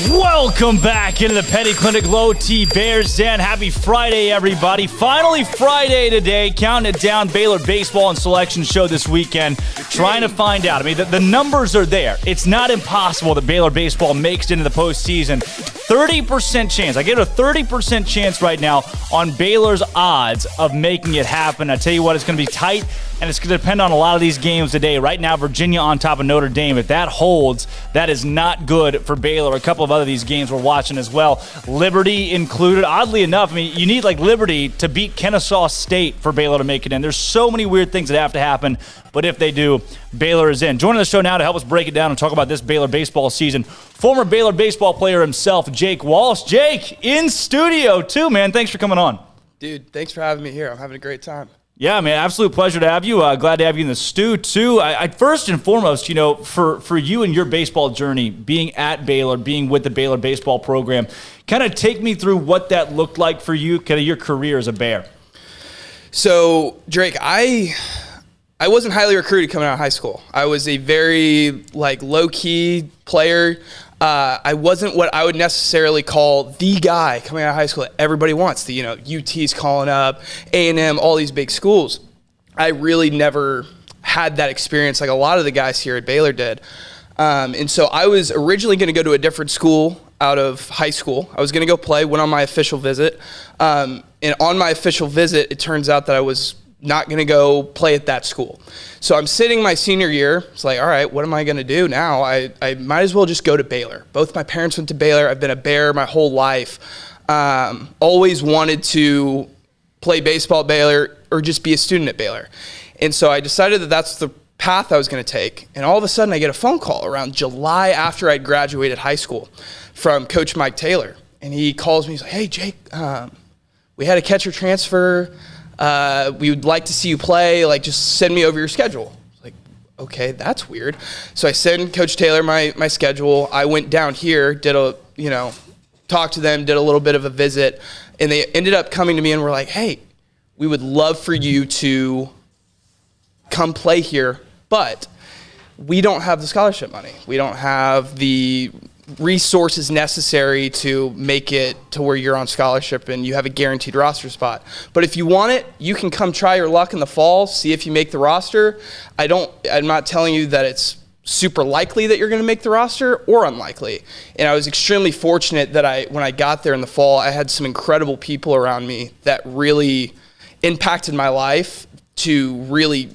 Welcome back into the Petty Clinic Low T Bears Den. Happy Friday, everybody. Finally Friday today. Counting it down. Baylor baseball and selection show this weekend. Trying to find out. I mean, the numbers are there. It's not impossible that Baylor baseball makes it into the postseason. 30% chance. I give it a 30% chance right now on Baylor's odds of making it happen. I tell you what, it's going to be tight, and it's going to depend on a lot of these games today. Right now, Virginia on top of Notre Dame. If that holds, that is not good for Baylor. A couple of other these games we're watching as well. Liberty included. Oddly enough, I mean, you need like Liberty to beat Kennesaw State for Baylor to make it in. There's so many weird things that have to happen, but if they do, Baylor is in. Joining the show now to help us break it down and talk about this Baylor baseball season, former Baylor baseball player himself, Jake Walsh. Jake, in studio too, man. Thanks for coming on. Dude, thanks for having me here. I'm having a great time. Yeah, man, absolute pleasure to have you. Glad to have you in the stew, too. I first and foremost, you know, for you and your baseball journey, being at Baylor, being with the Baylor baseball program, kind of take me through what that looked like for you, kind of your career as a Bear. So, Drake, I wasn't highly recruited coming out of high school. I was a very, low-key player. I wasn't what I would necessarily call the guy coming out of high school that everybody wants. UT's calling up, A&M, all these big schools. I really never had that experience like a lot of the guys here at Baylor did. And so I was originally going to go to a different school out of high school. I was going to go play, went on my official visit. And on my official visit, it turns out that I was not going to go play at that school. So I'm sitting my senior year. It's like, all right, what am I going to do now? I might as well just go to Baylor. Both my parents went to Baylor. I've been a Bear my whole life. Always wanted to play baseball at Baylor or just be a student at Baylor. And so I decided that that's the path I was going to take. And all of a sudden I get a phone call around July after I'd graduated high school from Coach Mike Taylor. And he calls me. He's like, hey, Jake, we had a catcher transfer. We would like to see you play, just send me over your schedule. Like, okay, that's weird. So I send Coach Taylor my schedule. I went down here, talked to them, did a little bit of a visit, and they ended up coming to me and were like, hey, we would love for you to come play here, but we don't have the scholarship money. We don't have the resources necessary to make it to where you're on scholarship and you have a guaranteed roster spot. But if you want it, you can come try your luck in the fall, see if you make the roster. I'm not telling you that it's super likely that you're going to make the roster or unlikely. And I was extremely fortunate that when I got there in the fall, I had some incredible people around me that really impacted my life to really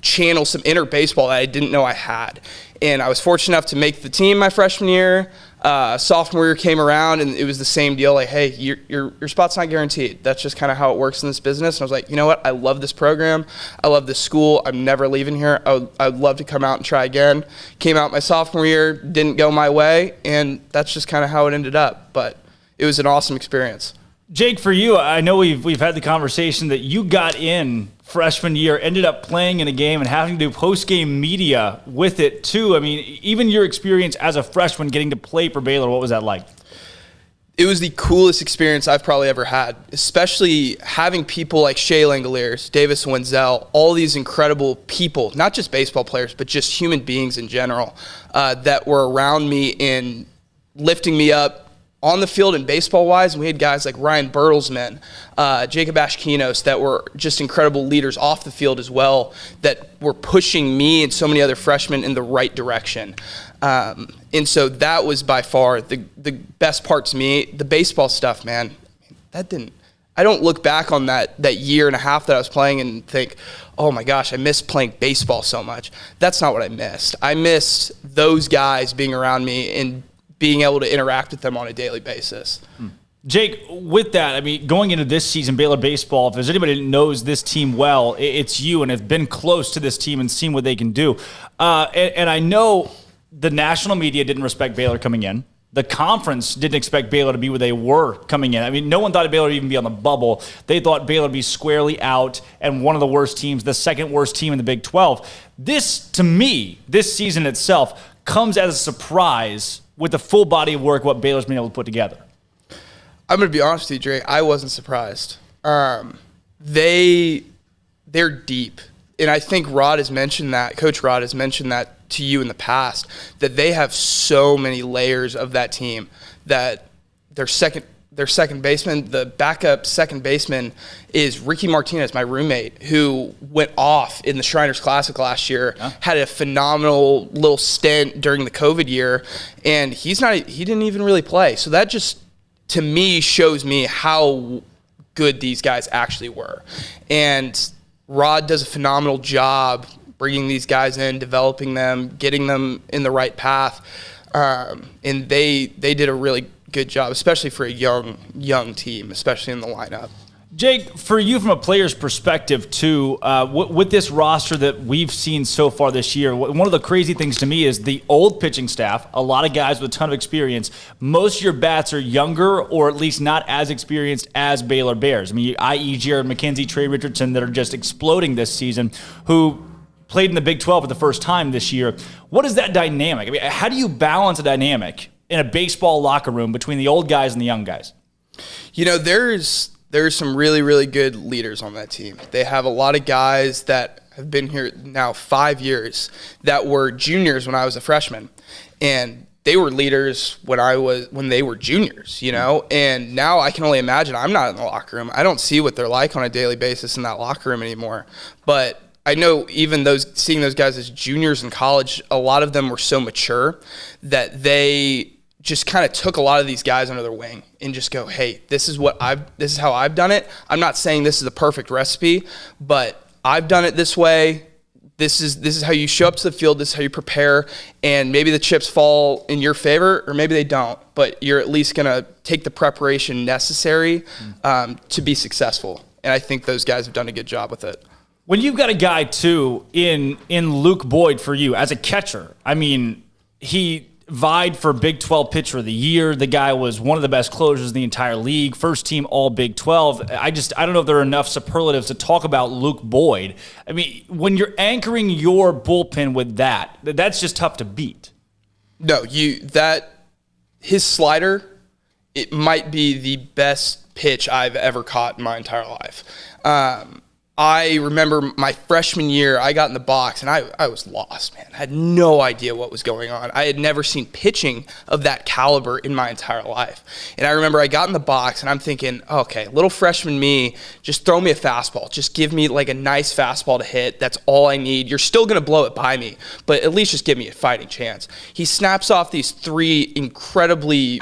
channel some inner baseball that I didn't know I had. And I was fortunate enough to make the team my freshman year. Sophomore year came around, and it was the same deal. Like, hey, your spot's not guaranteed. That's just kind of how it works in this business. And I was like, you know what? I love this program. I love this school. I'm never leaving here. I would love to come out and try again. Came out my sophomore year, didn't go my way, and that's just kind of how it ended up. But it was an awesome experience. Jake, for you, I know we've had the conversation that you got in freshman year, ended up playing in a game and having to do post-game media with it too. I mean, even your experience as a freshman getting to play for Baylor, what was that like? It was the coolest experience I've probably ever had, especially having people like Shea Langoliers, Davis Wenzel, all these incredible people, not just baseball players, but just human beings in general, that were around me and lifting me up on the field and baseball-wise. And we had guys like Ryan Bertelsmann, Jacob Ashkinos that were just incredible leaders off the field as well, that were pushing me and so many other freshmen in the right direction. And so that was by far the best part to me. The baseball stuff, man, I don't look back on that year and a half that I was playing and think, oh my gosh, I miss playing baseball so much. That's not what I missed. I missed those guys being around me and being able to interact with them on a daily basis. Jake, with that, I mean, going into this season, Baylor baseball, if there's anybody that knows this team well, it's you, and have been close to this team and seen what they can do. And I know the national media didn't respect Baylor coming in. The conference didn't expect Baylor to be where they were coming in. I mean, no one thought Baylor would even be on the bubble. They thought Baylor would be squarely out and one of the worst teams, the second worst team in the Big 12. This, to me, this season itself comes as a surprise with the full body of work what Baylor's been able to put together. I'm going to be honest with you, Drake. I wasn't surprised. They're deep. And I think Rod has mentioned that, Coach Rod has mentioned that to you in the past, that they have so many layers of that team, that their second baseman, the backup second baseman, is Ricky Martinez, my roommate, who went off in the Shriners Classic last year, had a phenomenal little stint during the COVID year, and he didn't even really play. So that just, to me, shows me how good these guys actually were. And Rod does a phenomenal job bringing these guys in, developing them, getting them in the right path, and they did a really good job, especially for a young team, especially in the lineup. Jake, for you from a player's perspective too, with this roster that we've seen so far this year, one of the crazy things to me is the old pitching staff, a lot of guys with a ton of experience. Most of your bats are younger, or at least not as experienced as Baylor Bears. I mean, i.e. Jared McKenzie, Trey Richardson, that are just exploding this season, who played in the Big 12 for the first time this year. What is that dynamic? I mean, how do you balance a dynamic in a baseball locker room between the old guys and the young guys? You know, there's some really, really good leaders on that team. They have a lot of guys that have been here now 5 years that were juniors when I was a freshman, and they were leaders when they were juniors, you know. And now I can only imagine. I'm not in the locker room. I don't see what they're like on a daily basis in that locker room anymore. But I know even seeing those guys as juniors in college, a lot of them were so mature that they just kind of took a lot of these guys under their wing and just go, hey, this is how I've done it. I'm not saying this is the perfect recipe, but I've done it this way. This is how you show up to the field. This is how you prepare. And maybe the chips fall in your favor, or maybe they don't, but you're at least going to take the preparation necessary to be successful. And I think those guys have done a good job with it. When you've got a guy too in Luke Boyd for you as a catcher, I mean, he vied for Big 12 Pitcher of the Year. The guy was one of the best closers in the entire league, first team all Big 12. I don't know if there are enough superlatives to talk about Luke Boyd. I mean, when you're anchoring your bullpen with that's just tough to beat. No, his slider, it might be the best pitch I've ever caught in my entire life. I remember my freshman year, I got in the box, and I was lost, man. I had no idea what was going on. I had never seen pitching of that caliber in my entire life. And I remember I got in the box, and I'm thinking, okay, little freshman me, just throw me a fastball. Just give me like a nice fastball to hit. That's all I need. You're still going to blow it by me, but at least just give me a fighting chance. He snaps off these 3 incredibly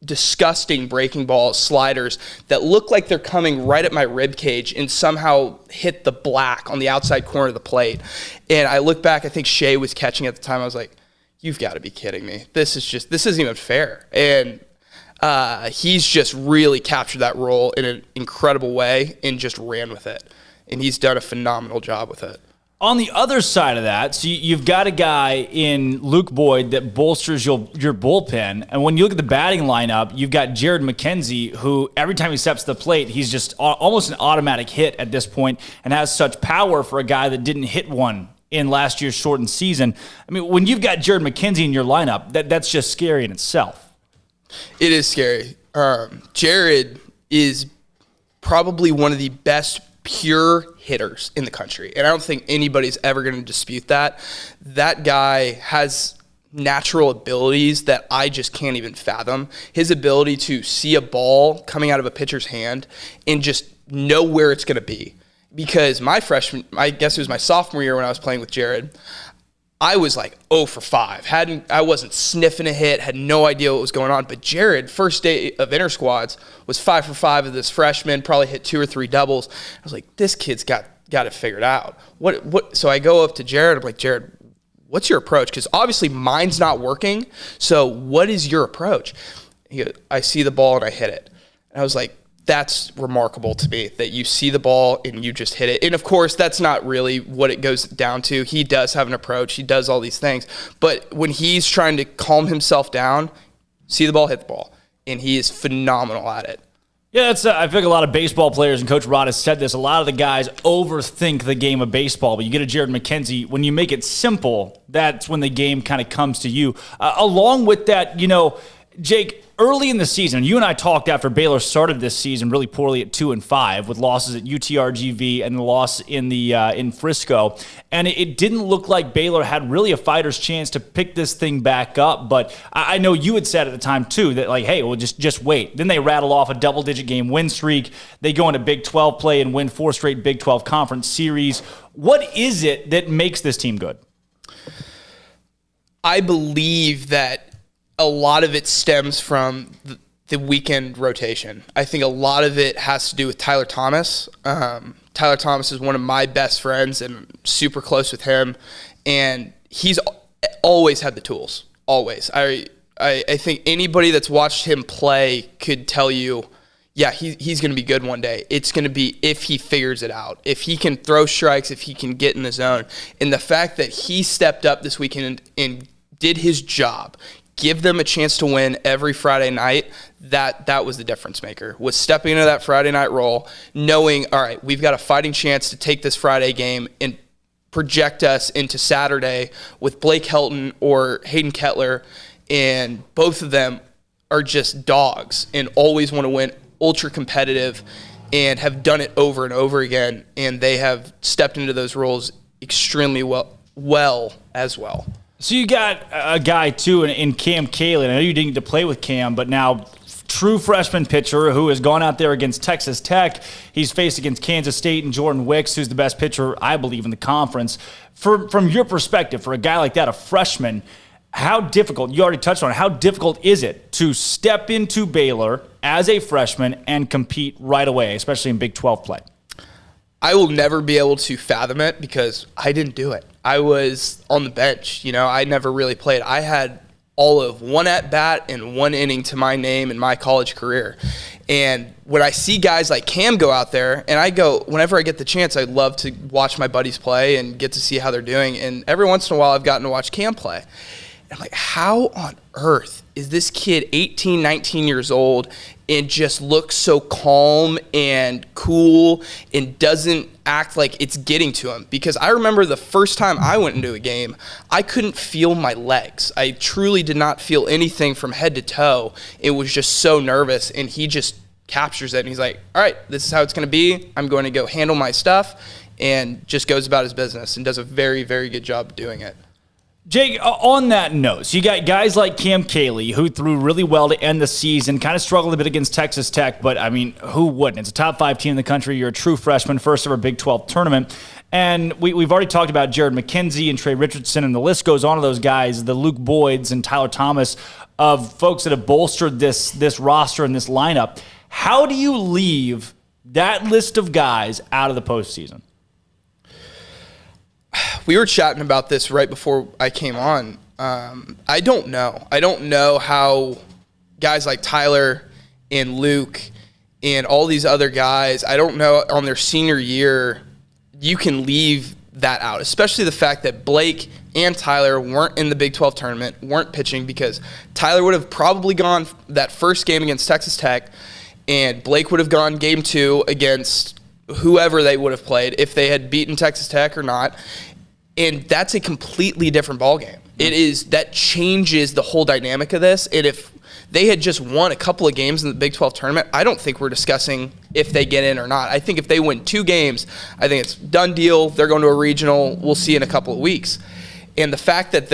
disgusting breaking ball sliders that look like they're coming right at my rib cage and somehow hit the black on the outside corner of the plate. And I look back, I think Shea was catching at the time. I was like, you've got to be kidding me. This isn't even fair. And he's just really captured that role in an incredible way and just ran with it. And he's done a phenomenal job with it. On the other side of that, so you've got a guy in Luke Boyd that bolsters your bullpen. And when you look at the batting lineup, you've got Jared McKenzie, who every time he steps to the plate, he's just almost an automatic hit at this point and has such power for a guy that didn't hit one in last year's shortened season. I mean, when you've got Jared McKenzie in your lineup, that's just scary in itself. It is scary. Jared is probably one of the best pure hitters in the country, and I don't think anybody's ever going to dispute that. That guy has natural abilities that I just can't even fathom. His ability to see a ball coming out of a pitcher's hand and just know where it's going to be. Because I guess it was my sophomore year when I was playing with Jared, I was like 0 for 5. I wasn't sniffing a hit, had no idea what was going on. But Jared, first day of inter squads, was 5 for 5 of this freshman, probably hit 2 or 3 doubles. I was like, this kid's got it figured out. What? So I go up to Jared. I'm like, Jared, what's your approach? Because obviously mine's not working. So what is your approach? He goes, I see the ball and I hit it. And I was like, that's remarkable to me, that you see the ball and you just hit it. And of course, that's not really what it goes down to. He does have an approach. He does all these things. But when he's trying to calm himself down, see the ball, hit the ball. And he is phenomenal at it. Yeah, I feel like a lot of baseball players, and Coach Rod has said this, a lot of the guys overthink the game of baseball. But you get a Jared McKenzie, when you make it simple, that's when the game kind of comes to you. Along with that, Jake, early in the season, you and I talked after Baylor started this season really poorly at 2-5 with losses at UTRGV and the loss in Frisco, and it didn't look like Baylor had really a fighter's chance to pick this thing back up. But I know you had said at the time too that like, hey, well, just wait. Then they rattle off a double-digit game win streak. They go into Big 12 play and win 4 straight Big 12 conference series. What is it that makes this team good? I believe that a lot of it stems from the weekend rotation. I think a lot of it has to do with Tyler Thomas. Tyler Thomas is one of my best friends and super close with him, and he's always had the tools, always. I think anybody that's watched him play could tell you, yeah, he's going to be good one day. It's going to be if he figures it out, if he can throw strikes, if he can get in the zone. And the fact that he stepped up this weekend and did his job, give them a chance to win every Friday night, that was the difference maker, was stepping into that Friday night role, knowing, all right, we've got a fighting chance to take this Friday game and project us into Saturday with Blake Helton or Hayden Kettler, and both of them are just dogs and always want to win, ultra competitive, and have done it over and over again, and they have stepped into those roles extremely well as well. So you got a guy, too, in Cam Cayley. I know you didn't get to play with Cam, but now true freshman pitcher who has gone out there against Texas Tech. He's faced against Kansas State and Jordan Wicks, who's the best pitcher, I believe, in the conference. From your perspective, for a guy like that, a freshman, how difficult, you already touched on it, how difficult is it to step into Baylor as a freshman and compete right away, especially in Big 12 play? I will never be able to fathom it because I didn't do it. I was on the bench. I never really played. I had all of one at-bat and one inning to my name in my college career. And when I see guys like Cam go out there, and I go, whenever I get the chance, I love to watch my buddies play and get to see how they're doing. And every once in a while, I've gotten to watch Cam play. And I'm like, how on earth is this kid 18, 19 years old and just looks so calm and cool and doesn't act like it's getting to him? Because I remember the first time I went into a game, I couldn't feel my legs. I truly did not feel anything from head to toe. It was just so nervous, and he just captures it, and he's like, all right, this is how it's going to be. I'm going to go handle my stuff, and just goes about his business and does a very, very good job doing it. Jake, on that note, so you got guys like Cam Cayley, who threw really well to end the season, kind of struggled a bit against Texas Tech, but, I mean, who wouldn't? It's a top 5 team in the country. You're a true freshman, first ever Big 12 tournament. And we've already talked about Jared McKenzie and Trey Richardson, and the list goes on to those guys, the Luke Boyds and Tyler Thomas, of folks that have bolstered this roster and this lineup. How do you leave that list of guys out of the postseason? We were chatting about this right before I came on. I don't know. I don't know how guys like Tyler and Luke and all these other guys, I don't know on their senior year, you can leave that out, especially the fact that Blake and Tyler weren't in the Big 12 tournament, weren't pitching, because Tyler would have probably gone that first game against Texas Tech, and Blake would have gone game 2 against whoever they would have played, if they had beaten Texas Tech or not. And that's a completely different ballgame. It is, that changes the whole dynamic of this. And if they had just won a couple of games in the Big 12 tournament, I don't think we're discussing if they get in or not. I think if they win 2 games, I think it's done deal. They're going to a regional. We'll see in a couple of weeks. And the fact that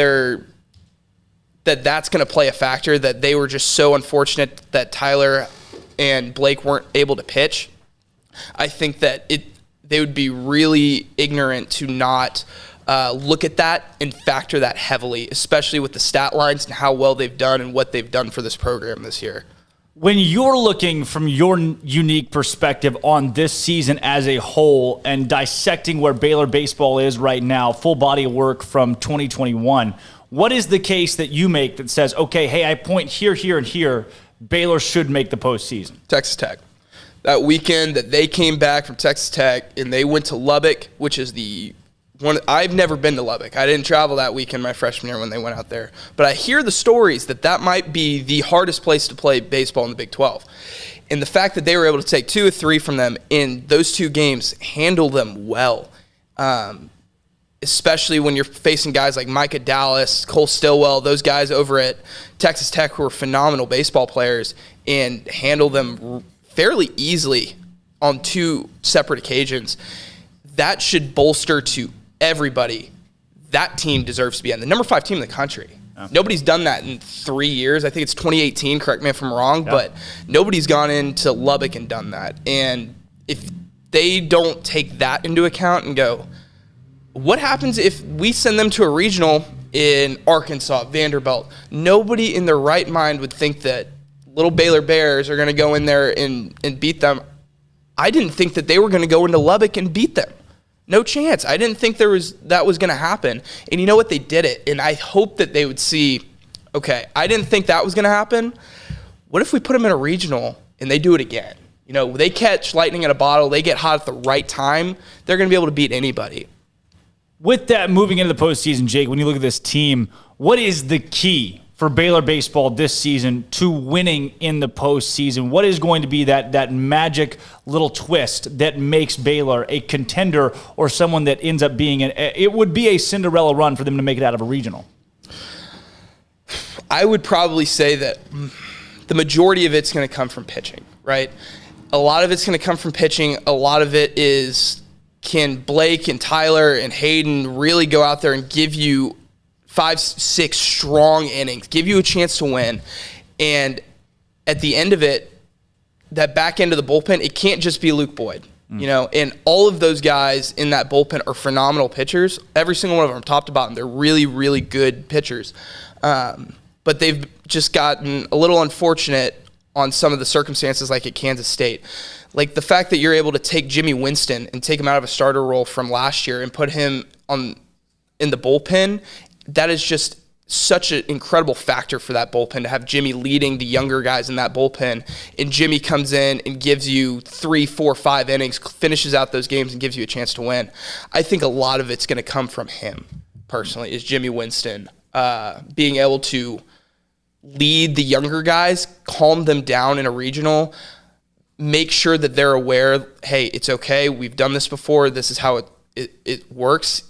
that's going to play a factor, that they were just so unfortunate that Tyler and Blake weren't able to pitch, I think that they would be really ignorant to not look at that and factor that heavily, especially with the stat lines and how well they've done and what they've done for this program this year. When you're looking from your unique perspective on this season as a whole and dissecting where Baylor baseball is right now, full body of work from 2021, what is the case that you make that says, okay, hey, I point here, here, and here, Baylor should make the postseason? Texas Tech. That weekend that they came back from Texas Tech and they went to Lubbock, which is the one. I've never been to Lubbock. I didn't travel that weekend my freshman year when they went out there. But I hear the stories that might be the hardest place to play baseball in the Big 12. And the fact that they were able to take 2 or 3 from them in those 2 games, handle them well, especially when you're facing guys like Micah Dallas, Cole Stillwell, those guys over at Texas Tech who are phenomenal baseball players, and handle them fairly easily on 2 separate occasions. That should bolster to everybody. That team deserves to be on the number 5 team in the country. Yeah. Nobody's done that in 3 years. I think it's 2018, correct me if I'm wrong, but nobody's gone into Lubbock and done that. And if they don't take that into account and go, what happens if we send them to a regional in Arkansas, Vanderbilt? Nobody in their right mind would think that little Baylor Bears are going to go in there and beat them. I didn't think that they were going to go into Lubbock and beat them. No chance. I didn't think that was going to happen. And you know what? They did it. And I hope that they would see, okay, I didn't think that was going to happen. What if we put them in a regional and they do it again? You know, they catch lightning in a bottle. They get hot at the right time. They're going to be able to beat anybody. With that, moving into the postseason, Jake, when you look at this team, what is the key for Baylor baseball this season to winning in the postseason? What is going to be that magic little twist that makes Baylor a contender or someone that ends up being it would be a Cinderella run for them to make it out of a regional? I would probably say that the majority of it's going to come from pitching, right? A lot of it's going to come from pitching. A lot of it is, can Blake and Tyler and Hayden really go out there and give you 5-6 strong innings, give you a chance to win? And at the end of it, that back end of the bullpen, it can't just be Luke Boyd, you know, and all of those guys in that bullpen are phenomenal pitchers. Every single one of them, top to bottom, they're really, really good pitchers. But they've just gotten a little unfortunate on some of the circumstances, like at Kansas State. Like the fact that you're able to take Jimmy Winston and take him out of a starter role from last year and put him in the bullpen, that is just such an incredible factor for that bullpen, to have Jimmy leading the younger guys in that bullpen. And Jimmy comes in and gives you 3, 4, 5 innings, finishes out those games, and gives you a chance to win. I think a lot of it's going to come from him, personally, is Jimmy Winston being able to lead the younger guys, calm them down in a regional, make sure that they're aware, hey, it's okay, we've done this before, this is how it works.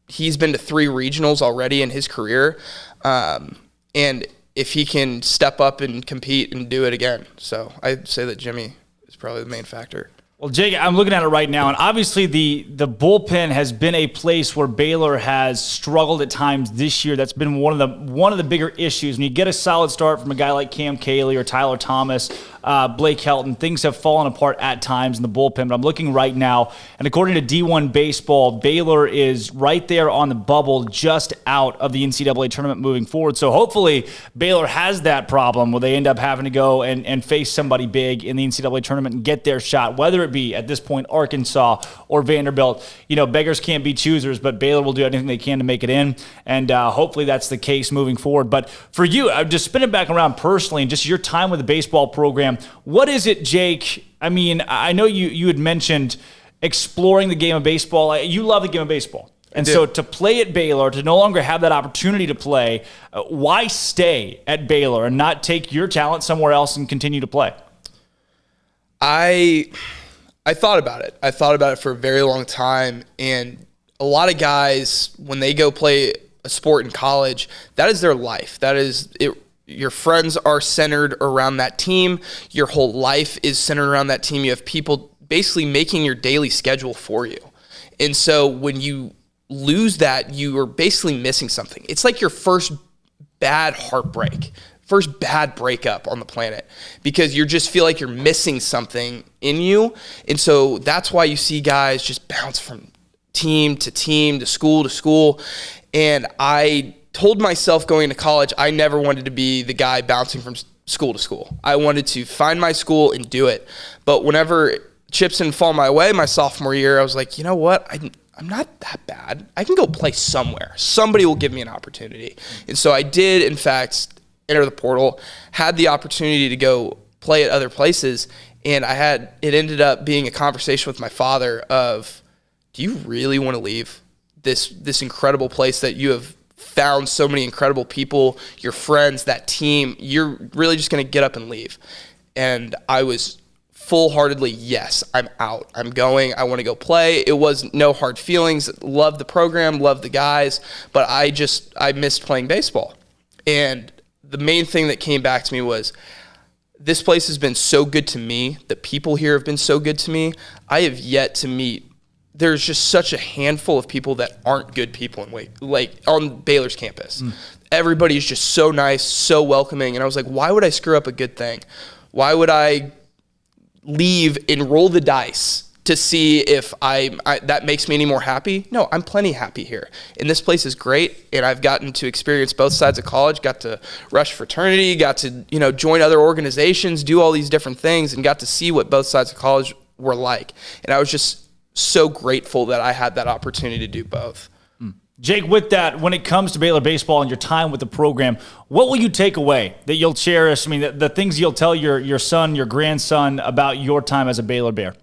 He's been to 3 regionals already in his career, and if he can step up and compete and do it again. So I'd say that Jimmy is probably the main factor. Well, Jake, I'm looking at it right now, and obviously the bullpen has been a place where Baylor has struggled at times this year. That's been one of the bigger issues. When you get a solid start from a guy like Cam Cayley or Tyler Thomas, Blake Helton, things have fallen apart at times in the bullpen. But I'm looking right now, and according to D1 Baseball, Baylor is right there on the bubble, just out of the NCAA tournament moving forward. So hopefully Baylor has that problem where they end up having to go and face somebody big in the NCAA tournament and get their shot, whether it be at this point Arkansas or Vanderbilt. You know, beggars can't be choosers, but Baylor will do anything they can to make it in, and hopefully that's the case moving forward. But for you, just spin it back around personally and just your time with the baseball program, what is it, Jake? I mean, I know you had mentioned exploring the game of baseball. You love the game of baseball. And so to play at Baylor, to no longer have that opportunity to play, why stay at Baylor and not take your talent somewhere else and continue to play? I thought about it. I thought about it for a very long time, and a lot of guys, when they go play a sport in college, that is their life. That is it. Your friends are centered around that team. Your whole life is centered around that team. You have people basically making your daily schedule for you. And so when you lose that, you are basically missing something. It's like your first bad heartbreak, first bad breakup on the planet, because you just feel like you're missing something in you. And so that's why you see guys just bounce from team to team, to school. And I told myself going to college, I never wanted to be the guy bouncing from school to school. I wanted to find my school and do it. But whenever chips didn't fall my way my sophomore year, I was like, you know what? I'm not that bad. I can go play somewhere. Somebody will give me an opportunity. And so I did, in fact, enter the portal, had the opportunity to go play at other places, and it ended up being a conversation with my father of, do you really want to leave this incredible place that you have found so many incredible people, your friends, that team? You're really just going to get up and leave? And I was full-heartedly, yes, I'm out. I'm going. I want to go play. It was no hard feelings. Loved the program, loved the guys, but I missed playing baseball. And the main thing that came back to me was, this place has been so good to me. The people here have been so good to me. I have yet to meet. There's just such a handful of people that aren't good people on Baylor's campus. Everybody's just so nice, so welcoming. And I was like, why would I screw up a good thing? Why would I leave and roll the dice to see if that makes me any more happy? No, I'm plenty happy here. And this place is great, and I've gotten to experience both sides of college, got to rush fraternity, got to, join other organizations, do all these different things, and got to see what both sides of college were like. And I was just so grateful that I had that opportunity to do both. Jake, with that, when it comes to Baylor baseball and your time with the program, what will you take away that you'll cherish? I mean, the things you'll tell your son, your grandson about your time as a Baylor Bear.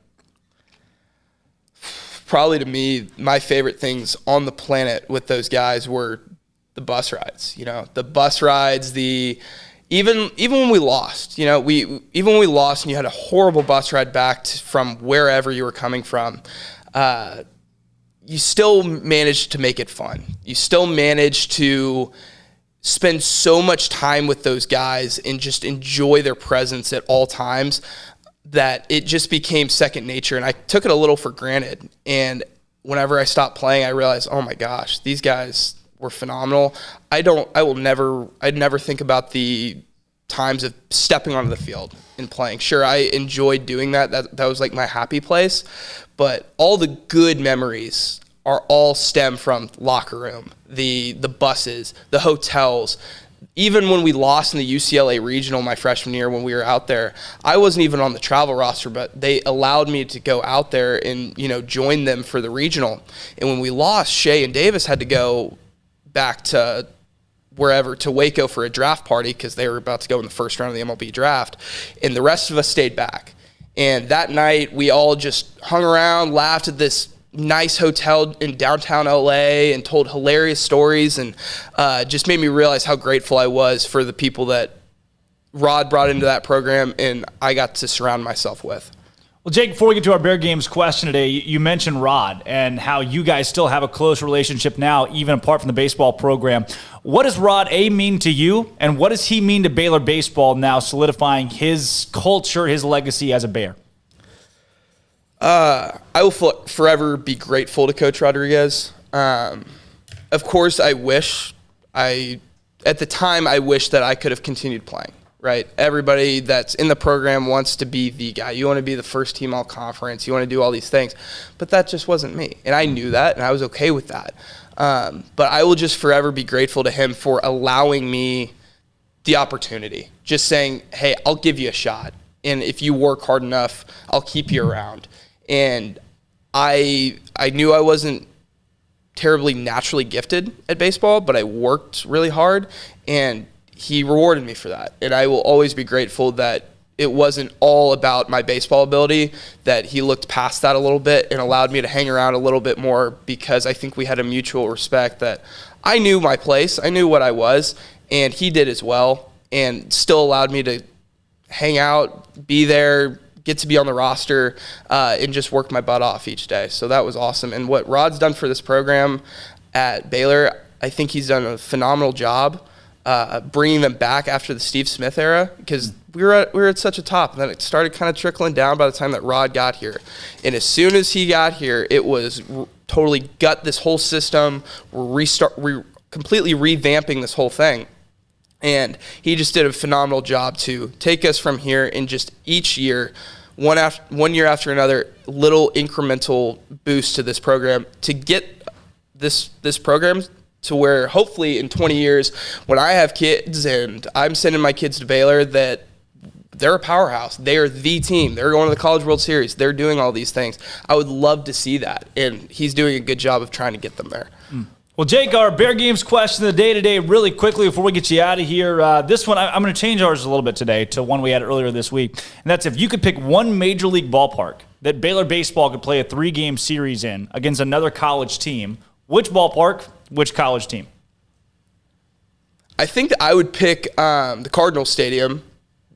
Probably to me, my favorite things on the planet with those guys were the bus rides. The bus rides, even when we lost, even when we lost and you had a horrible bus ride back from wherever you were coming from, you still managed to make it fun. You still managed to spend so much time with those guys and just enjoy their presence at all times that it just became second nature. And I took it a little for granted. And whenever I stopped playing, I realized, oh my gosh, these guys were phenomenal. I'd never think about the times of stepping onto the field and playing. Sure, I enjoyed doing that. That was like my happy place. But all the good memories are all stem from locker room, the buses, the hotels. Even when we lost in the UCLA regional my freshman year when we were out there, I wasn't even on the travel roster, but they allowed me to go out there and, join them for the regional. And when we lost, Shea and Davis had to go back to wherever, to Waco for a draft party because they were about to go in the first round of the MLB draft. And the rest of us stayed back. And that night, we all just hung around, laughed at this nice hotel in downtown LA and told hilarious stories, and just made me realize how grateful I was for the people that Rod brought into that program and I got to surround myself with. Well, Jake, before we get to our Bear Games question today, you mentioned Rod and how you guys still have a close relationship now, even apart from the baseball program. What does Rod A mean to you, and what does he mean to Baylor baseball now, solidifying his culture, his legacy as a Bear? I will forever be grateful to Coach Rodriguez. Of course, at the time, I wish that I could have continued playing. Right? Everybody that's in the program wants to be the guy. You want to be the first team all conference. You want to do all these things. But that just wasn't me. And I knew that, and I was okay with that. But I will just forever be grateful to him for allowing me the opportunity. Just saying, hey, I'll give you a shot. And if you work hard enough, I'll keep you around. And I knew I wasn't terribly naturally gifted at baseball, but I worked really hard, and he rewarded me for that. And I will always be grateful that it wasn't all about my baseball ability, that he looked past that a little bit and allowed me to hang around a little bit more, because I think we had a mutual respect that I knew my place, I knew what I was, and he did as well, and still allowed me to hang out, be there, get to be on the roster, and just work my butt off each day. So that was awesome. And what Rod's done for this program at Baylor, I think he's done a phenomenal job bringing them back after the Steve Smith era, because we were at such a top, and then it started kind of trickling down by the time that Rod got here. And as soon as he got here, it was totally gut this whole system, completely revamping this whole thing. And he just did a phenomenal job to take us from here, and just each year, one year after another, little incremental boost to this program to get this program to where hopefully in 20 years, when I have kids and I'm sending my kids to Baylor, that they're a powerhouse. They are the team. They're going to the College World Series. They're doing all these things. I would love to see that, and he's doing a good job of trying to get them there. Well, Jake, our Bear Games question of the day today, really quickly before we get you out of here. This one, I'm going to change ours a little bit today to one we had earlier this week, and that's if you could pick one major league ballpark that Baylor baseball could play a 3-game series in against another college team, which ballpark, which college team? I think that I would pick the Cardinals Stadium,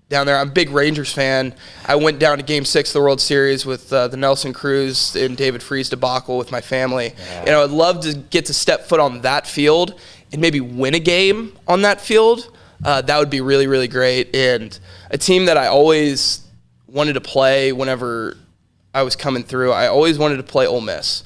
down there. I'm a big Rangers fan. I went down to Game 6 of the World Series with the Nelson Cruz and David Freese debacle with my family. Yeah. And I would love to get to step foot on that field and maybe win a game on that field. That would be really, really great. And a team that I always wanted to play whenever I was coming through, I always wanted to play Ole Miss,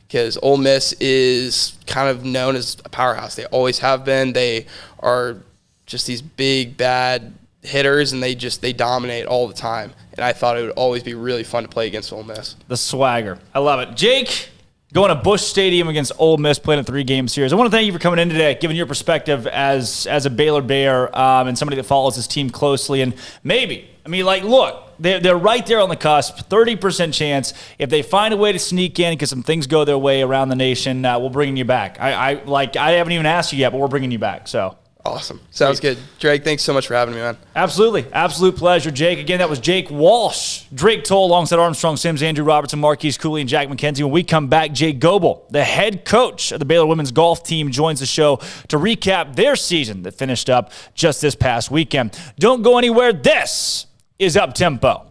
because Ole Miss is kind of known as a powerhouse. They always have been. They are just these big, bad hitters, and they dominate all the time. And I thought it would always be really fun to play against Ole Miss. The swagger. I love it. Jake, going to Busch Stadium against Ole Miss, playing a 3-game series. I want to thank you for coming in today, giving your perspective as a Baylor Bear and somebody that follows this team closely. And maybe, look, they're right there on the cusp, 30% chance. If they find a way to sneak in because some things go their way around the nation, we'll bring you back. I haven't even asked you yet, but we're bringing you back. So. Awesome. Sounds good. Drake, thanks so much for having me, man. Absolutely. Absolute pleasure, Jake. Again, that was Jake Walsh, Drake Toll, alongside Armstrong Sims, Andrew Robertson, Marquise Cooley, and Jack McKenzie. When we come back, Jake Goebel, the head coach of the Baylor women's golf team, joins the show to recap their season that finished up just this past weekend. Don't go anywhere. This is Up Tempo.